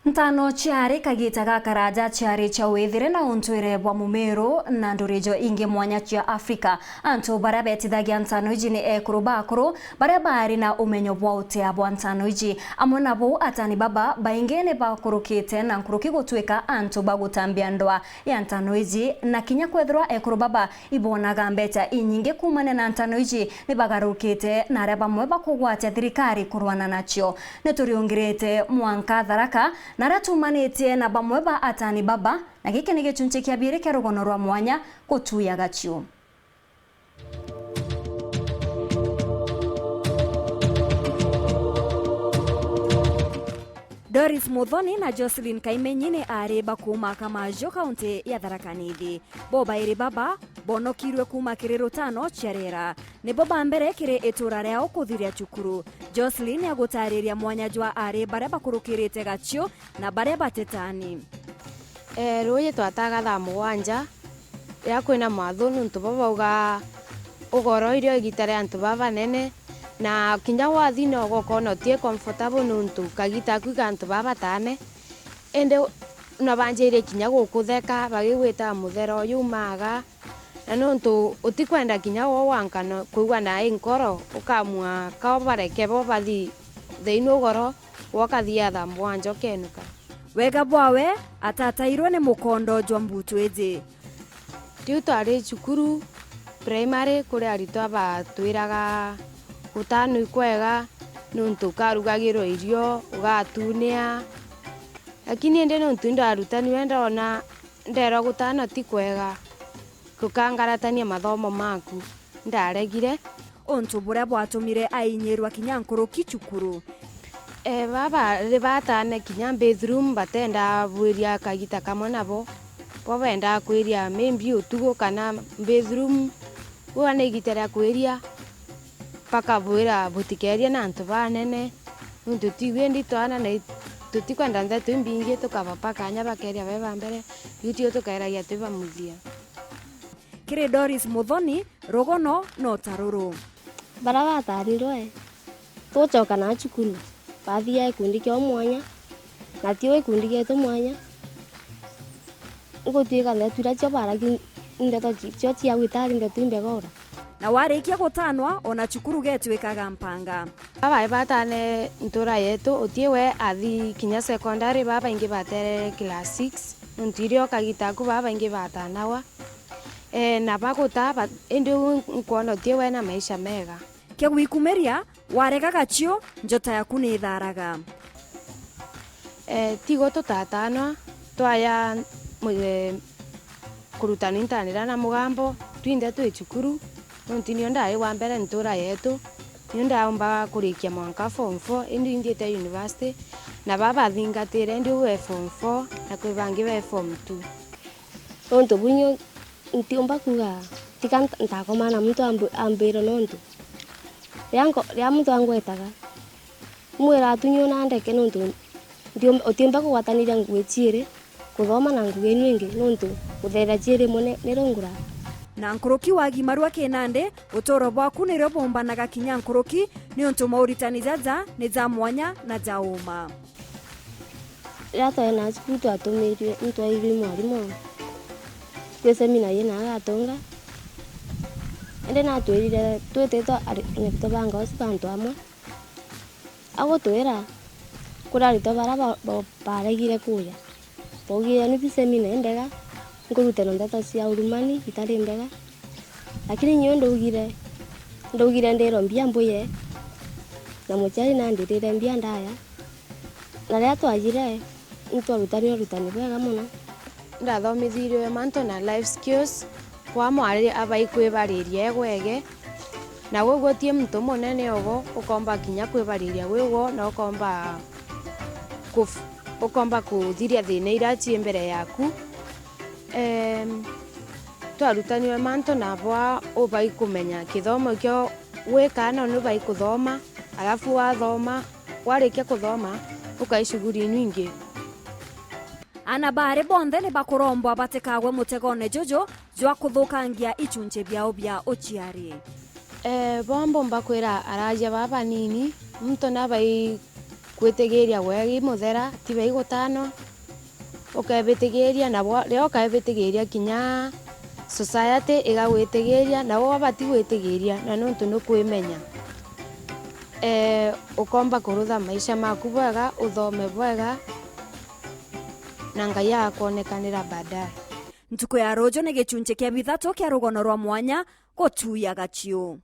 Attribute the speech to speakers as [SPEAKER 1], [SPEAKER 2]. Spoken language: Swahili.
[SPEAKER 1] Ntano chiari kagita gakaraja chiari cha wethire na untwire bwa mumero na ndurijo ingi mwanya chia Afrika antu baria betithagia ntano iji ni ekuru bakuru baria bari na umenyo bwa utea bwa ntano iji amwe nabo atani baba baingi ni bakurukite na nkuruki gutwika antu bagutambia ndoa ya ntano iji na kinya kwethirwa ekuru baba ibonaga mbeta inyingi kumane na ntano iji ni bagarukite na aria bamwe bakugwatia thirikari kurwana nacio nituriungirite Mwanka Tharaka na ratumanĩtie na bamwe ba atani baba na gĩkĩ nĩ gĩcunjĩ kĩa mbere kĩa rũgano rwa mwanya gũtuya gacio. Doris Muthoni na Jocelyn Kaimenyi ni arĩba kuma Kamajo kaunti ya Tharaka Nithi. Boba iri baba bonokirwe kuma kiriro tano chiarera. Ni boba mbere kiri itura riao kuthiria cukuru. Jocelyn agutariria mwanya jwa ari baria bakurukirite gacio na baria batetani.
[SPEAKER 2] Ruye twataga thaa mugwanja ya kwina mathu nuntu baba uga ugoro irio igitare antu baba nene na kinya wathi no gokona tie comfortable nuntu kagita ku kantu baba tane ende na banjire kinya gukutheka bagigwita muthero yumaga na nuntu utikwenda kinya wo wankano kuigwa na inkoro ukamua ka bareke bo bathi theino ugoro wakathia tha mwanjo kenuka
[SPEAKER 1] wega bwawe atatairwe ni mukondo jwa mbutweje
[SPEAKER 2] tiu twari cukuru primary kuri aritwa batwiraga utanu ikwega nuntu karugagirwo irio ugatunia lakini ende nuntu ndarutani wenda ona ndero gutana ti kwega kukangaratania mathomo maku ndaregire
[SPEAKER 1] ontu buria bwatumire ainyirwa kinya nkuruki cukuru
[SPEAKER 2] baba ribatane kinya bathroom batenda bwiria kagita kamwe nabo bobenda kwiria maybe utugo kana bathroom wana igitera kwiria paka bwira butikeria na antu banene nuntu tigwendi twana na tutikwenda nda tumbingi tukabapakanya bakeria beba mbere yutio tukairagia tuba muthia.
[SPEAKER 1] Kiri Doris Muthoni rogono no taruru
[SPEAKER 3] bara batarirwe tucoka na cukuru bathia ikundi kio mwanya na tio ikundi gietu mwanya ngutwika ndetura cio baragi ndeto cio cia gwitari ndetu imbegora
[SPEAKER 1] na warikia gutanwa ona cukuru getwikaga mpanga
[SPEAKER 2] baba batane ntura yetu utiewe athi kinya secondary baba ingi batere class 6 ntirio kagitaku baba ingi batanawa na baguta indi nkuona utiewe na maisha mega
[SPEAKER 1] kegwikumeria warega gacio njota yaku ni tharaga
[SPEAKER 2] tigo tutatanwa twaya kurutana intanira na mugambo twinde twi cukuru nunti nio ndai wa mbere ntura yetu nio ndaomba kurikia Mwanka form 4 indi indiete university na baba thingatire ndi we form 4 na kwibangi we form 2
[SPEAKER 3] nuntu bunyo ntiomba kuga tika ntakomana mtu ambiro nuntu ria mtu angwetaga mwira tunyo na ndeke nuntu utiomba kugwataniria ngui chiere kuthoma na ngui nyingi nuntu uthera chiere mone nirongura
[SPEAKER 1] na nkuruki wagimarwa kinande utoro bwaku nirio bombanaga kinya nkuruki ni untu mauritani jaja ni za mwanya na za uma
[SPEAKER 3] rato na cukuru twatumirie ntwairi mwarimu kwi semina yena agatunga ende na twirire twetetwa nepto banga osipantu amwe agutwira kurarito bara baregire kuya bogire ni semina endega ngurutana ndeto cia urumani itari mbega lakini nyo ndugire ndero mbia mbuye na muchari na ndirire mbia ndaya na ria twajire rutani bwega muno
[SPEAKER 2] ndathomithirio manto na life skills kwa mwari abai kwibariria egwege na gwo tie mtu munene ogo ukomba kinya kwibariria wigo na ukomba kuthiria thina irachi mbere yaku twarutaniwe manto na bwa ubai kumenya kithomo kio wikana no bai kuthoma alafu wathoma warikia kuthoma ukaishuguri nyingi
[SPEAKER 1] ana bare bonde ni bakurombwa batikagwe mutegone jojo jwa kuthukangia ichunje biao bia uchiari
[SPEAKER 2] bombo mbakwira araja baba nini mtu nabai kwitigiria wegi muthera tibe igutano ukebitigiria na leo ukebitigiria kinya society igagwitigiria na wabati gwitigiria na nuntu nukwimenya ukomba kurutha maisha maku bwega uthome bwega na Ngai akuonekanira baadaye.
[SPEAKER 1] Ntuko ya rojo ni gicunje kia bithatu kia rugono rwa mwanya gutuya gacio.